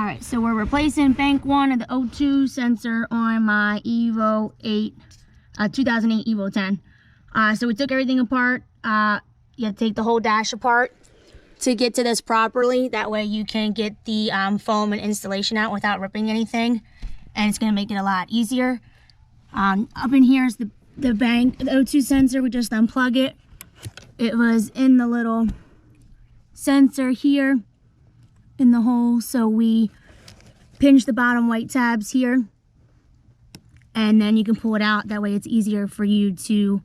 Alright, so we're replacing bank 1 of the O2 sensor on my Evo 8, 2008 Evo 10. So we took everything apart. You have to take the whole dash apart to get to this properly. That way you can get the foam and installation out without ripping anything. And it's going to make it a lot easier. Up in here is the bank, the O2 sensor. We just unplug it. It was in the little sensor here in the hole, so we pinch the bottom white tabs here, and then you can pull it out. That way it's easier for you to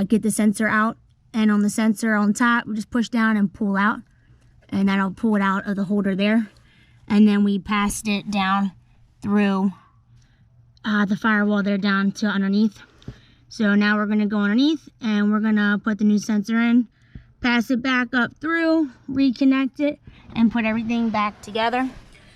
get the sensor out. And on the sensor on top, we just push down and pull out, and that'll pull it out of the holder there. And then we passed it down through the firewall there down to underneath. So now we're going to go underneath and we're going to put the new sensor in, pass it back up through, reconnect it, and put everything back together.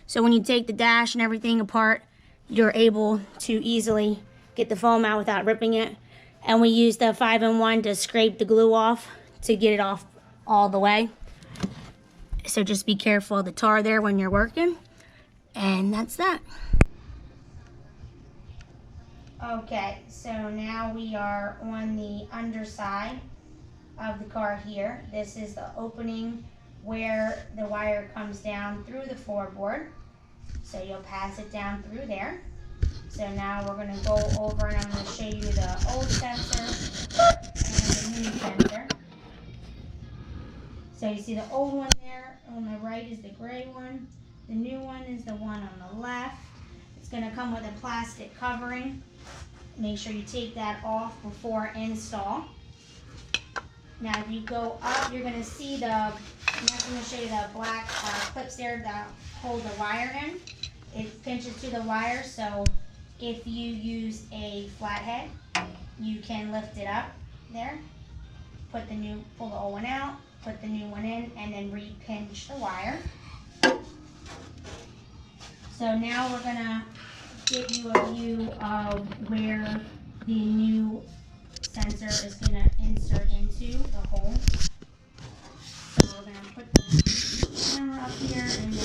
So when you take the dash and everything apart, you're able to easily get the foam out without ripping it. And we use the 5-in-1 to scrape the glue off to get it off all the way. So just be careful of the tar there when you're working. And that's that. Okay, so now we are on the underside of the car here. This is the opening where the wire comes down through the floorboard. So you'll pass it down through there. So now we're going to go over and I'm going to show you the old sensor and the new sensor. So you see the old one there on the right is the gray one. The new one is the one on the left. It's going to come with a plastic covering. Make sure you take that off before install. Now if you go up, you're going to see the, I'm going to show you the black clips there that hold the wire in. It pinches to the wire, so if you use a flathead, you can lift it up there, pull the old one out, put the new one in, and then re-pinch the wire. So now we're going to give you a view of where the new sensor is going to insert into the hole. So we're going to put the camera up here and then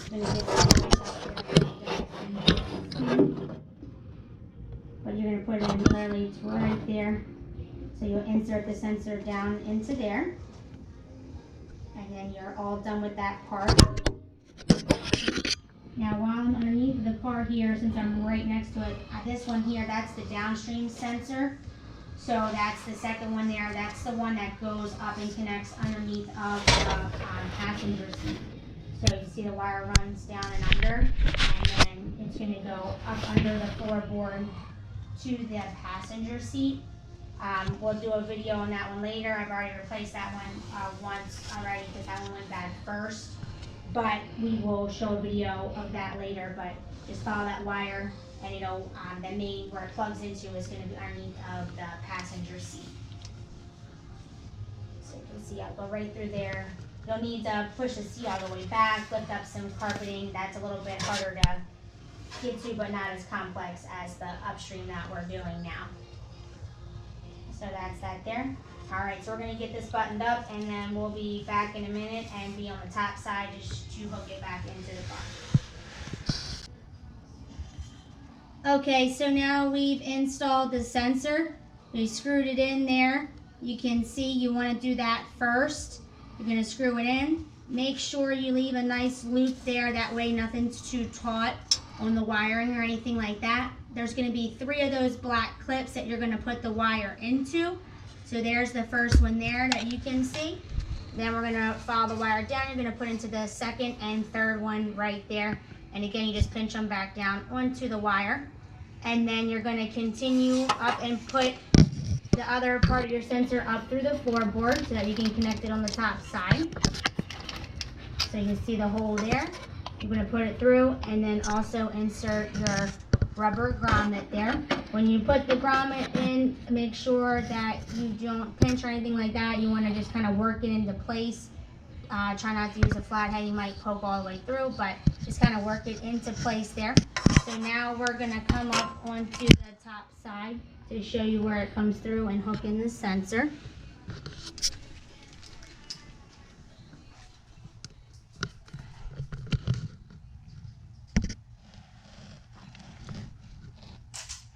going to get the device up there. But you're going to put it in clearly, it's right there. So you'll insert the sensor down into there. And then you're all done with that part. Now while I'm underneath the car here, since I'm right next to it, this one here, that's the downstream sensor. So that's the second one there. That's the one that goes up and connects underneath of the passenger seat. So you see the wire runs down and under, and then it's going to go up under the floorboard to the passenger seat. We'll do a video on that one later. I've already replaced that one once already because that one went bad first. But we will show a video of that later. But just follow that wire, and the main where it plugs into is going to be underneath of the passenger seat. So you can see I'll go right through there. You'll need to push the seat all the way back, lift up some carpeting. That's a little bit harder to get to, but not as complex as the upstream that we're doing now. So that's that there. All right, so we're going to get this buttoned up, and then we'll be back in a minute and be on the top side just to hook it back into the car. Okay, so now we've installed the sensor. We screwed it in there. You can see you want to do that first. You're going to screw it in. Make sure you leave a nice loop there. That way nothing's too taut on the wiring or anything like that. There's going to be 3 of those black clips that you're going to put the wire into. So there's the first one there that you can see. Then we're going to follow the wire down. You're going to put into the second and third one right there. And again, you just pinch them back down onto the wire. And then you're going to continue up and put the other part of your sensor up through the floorboard so that you can connect it on the top side. So you can see the hole there. You're going to put it through and then also insert your rubber grommet there. When you put the grommet in, make sure that you don't pinch or anything like that. You want to just kind of work it into place. Try not to use a flathead. You might poke all the way through, but just kind of work it into place there. So now we're going to come up onto the top side to show you where it comes through and hook in the sensor.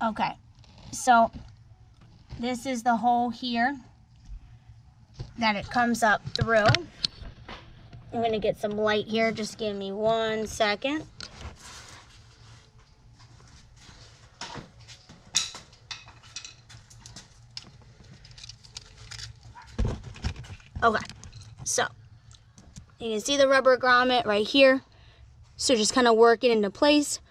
Okay, so this is the hole here that it comes up through. I'm gonna get some light here, just give me 1 second. Okay, so you can see the rubber grommet right here. So just kind of work it into place.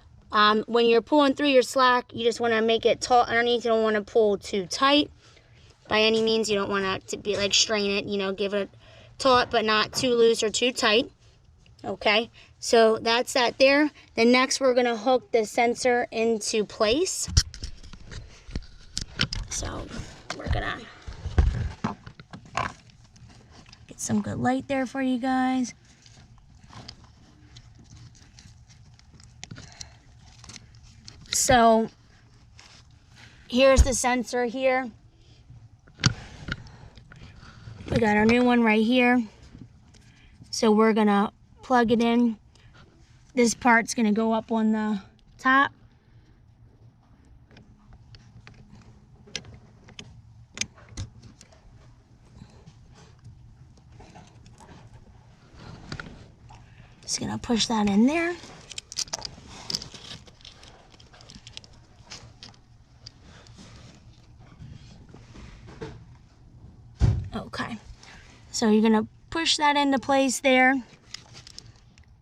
When you're pulling through your slack, you just want to make it taut underneath. You don't want to pull too tight by any means. You don't want to be like strain it, you know, give it taut but not too loose or too tight. Okay, so that's that there. Then next we're going to hook the sensor into place. So we're going to get some good light there for you guys. So here's the sensor here. We got our new one right here. So we're gonna plug it in. This part's gonna go up on the top. Just gonna push that in there. Okay, so you're gonna push that into place there,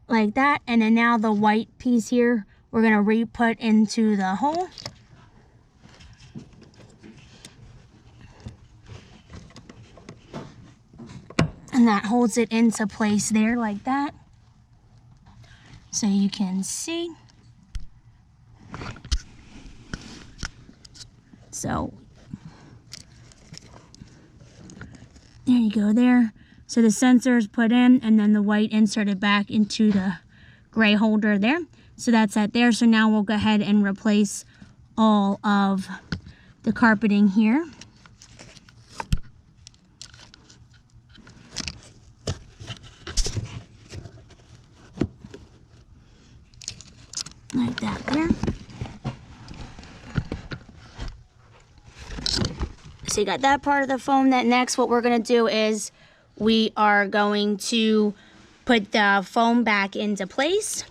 like that, and then now the white piece here, we're gonna re-put into the hole. And that holds it into place there, like that. So you can see. So there you go there. So the sensor is put in and then the white inserted back into the gray holder there. So that's that there. So now we'll go ahead and replace all of the carpeting here. Like that there. So you got that part of the foam. That next what we're going to do is we are going to put the foam back into place.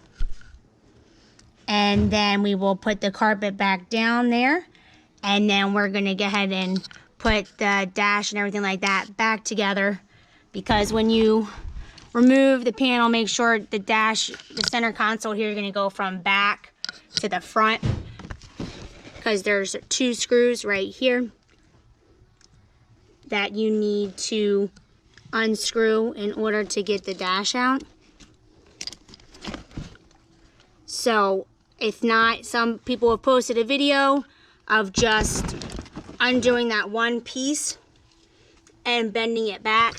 And then we will put the carpet back down there. And then we're going to go ahead and put the dash and everything like that back together. Because when you remove the panel, make sure the dash, the center console here, you're going to go from back to the front. Because there's 2 screws right here that you need to unscrew in order to get the dash out. So if not, some people have posted a video of just undoing that one piece and bending it back,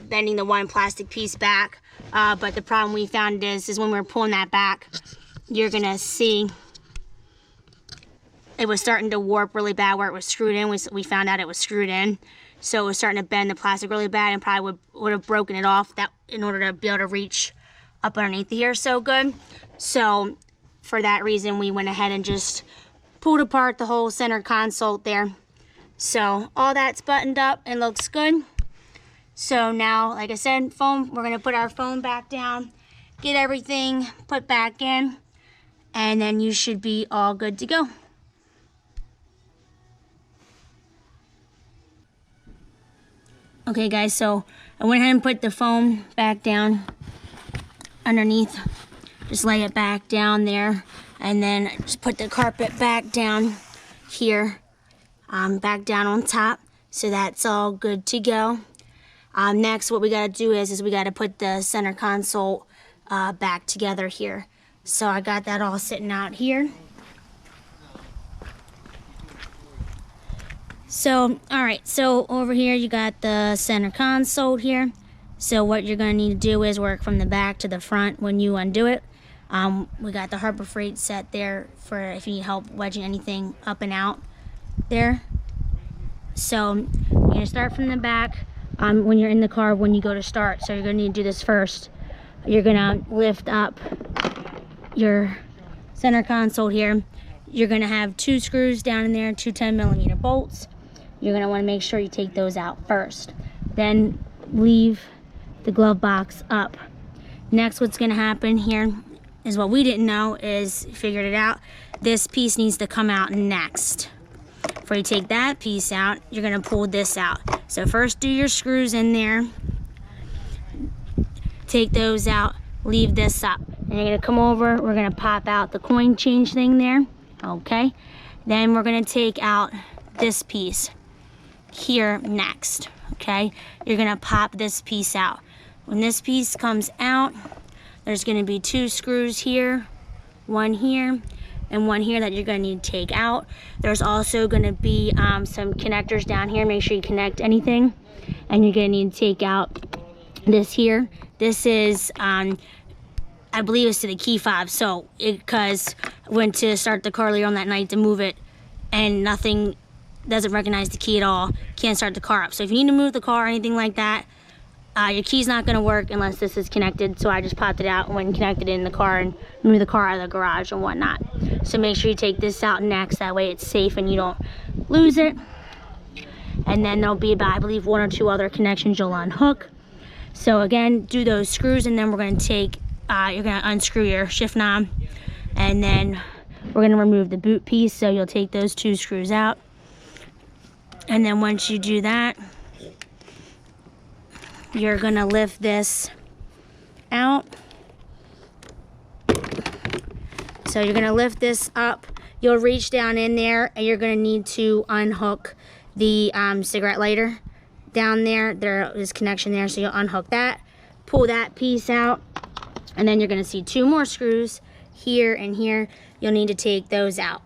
bending the one plastic piece back. But the problem we found is when we were pulling that back, you're gonna see it was starting to warp really bad where it was screwed in. We found out it was screwed in. So it was starting to bend the plastic really bad and probably would have broken it off that in order to be able to reach up underneath here so good. So for that reason, we went ahead and just pulled apart the whole center console there. So all that's buttoned up and looks good. So now, like I said, foam, we're gonna put our foam back down, get everything put back in, and then you should be all good to go. Okay guys, so I went ahead and put the foam back down underneath. Just lay it back down there, and then just put the carpet back down here, back down on top. So that's all good to go. Next, what we gotta do is we gotta put the center console back together here. So I got that all sitting out here. So, alright, so over here you got the center console here. So what you're going to need to do is work from the back to the front when you undo it. We got the Harbor Freight set there for if you need help wedging anything up and out there. So you're going to start from the back when you're in the car when you go to start. So you're going to need to do this first. You're going to lift up your center console here. you're gonna have 2 screws down in there, 2 10mm bolts. You're gonna wanna make sure you take those out first. Then leave the glove box up. Next, what's gonna happen here is what we didn't know is, figured it out, this piece needs to come out next. Before you take that piece out, you're gonna pull this out. So first do your screws in there, take those out, leave this up. And you're gonna come over, we're gonna pop out the coin change thing there, okay? Then we're gonna take out this piece here next, okay? You're gonna pop this piece out. When this piece comes out, there's gonna be 2 screws here, one here, and one here that you're gonna need to take out. There's also gonna be some connectors down here. Make sure you connect anything. And you're gonna need to take out this here. This is, I believe it's to the key fob. So, because I went to start the car later on that night to move it, and nothing doesn't recognize the key at all, can't start the car up. So if you need to move the car or anything like that, your key's not gonna work unless this is connected. So I just popped it out when connected in the car and moved the car out of the garage and whatnot. So make sure you take this out next, that way it's safe and you don't lose it. And then there'll be about, I believe, 1 or 2 other connections you'll unhook. So again, do those screws, and then we're gonna take, you're gonna unscrew your shift knob, and then we're gonna remove the boot piece. So you'll take those 2 screws out. And then once you do that, you're gonna lift this out. So you're gonna lift this up. You'll reach down in there, and you're gonna need to unhook the cigarette lighter down there. There is connection there, so you'll unhook that, pull that piece out, and then you're gonna see 2 more screws here and here. You'll need to take those out.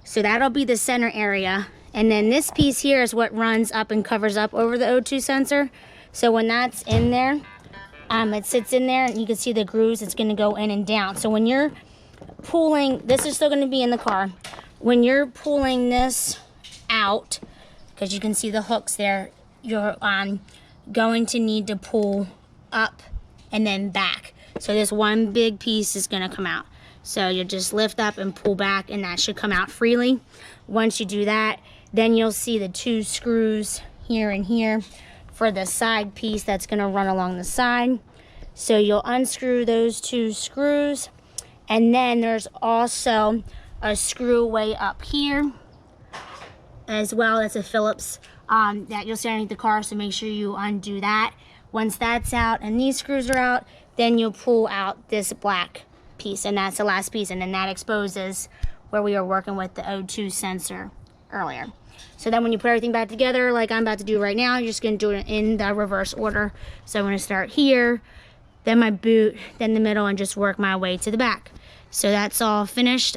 So that'll be the center area. And then this piece here is what runs up and covers up over the O2 sensor. So when that's in there, it sits in there, and you can see the grooves. It's gonna go in and down. So when you're pulling, this is still gonna be in the car. When you're pulling this out, because you can see the hooks there, you're going to need to pull up and then back. So this one big piece is gonna come out. So you just lift up and pull back, and that should come out freely. Once you do that, then you'll see the 2 screws here and here for the side piece that's gonna run along the side. So you'll unscrew those 2 screws, and then there's also a screw way up here as well. That's a Phillips that you'll see underneath the car, so make sure you undo that. Once that's out and these screws are out, then you'll pull out this black piece, and that's the last piece, and then that exposes where we were working with the O2 sensor earlier. So then when you put everything back together, like I'm about to do right now, you're just gonna do it in the reverse order. So I'm gonna start here, then my boot, then the middle, and just work my way to the back. So that's all finished.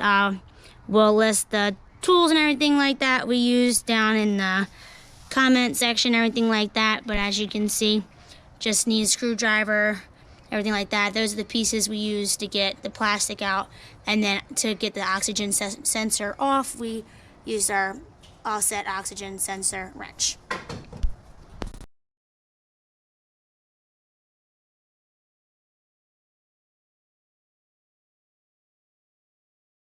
We'll list the tools and everything like that we used down in the comment section, everything like that. But as you can see, just need a screwdriver, everything like that. Those are the pieces we used to get the plastic out, and then to get the oxygen sensor off, we used our offset oxygen sensor wrench.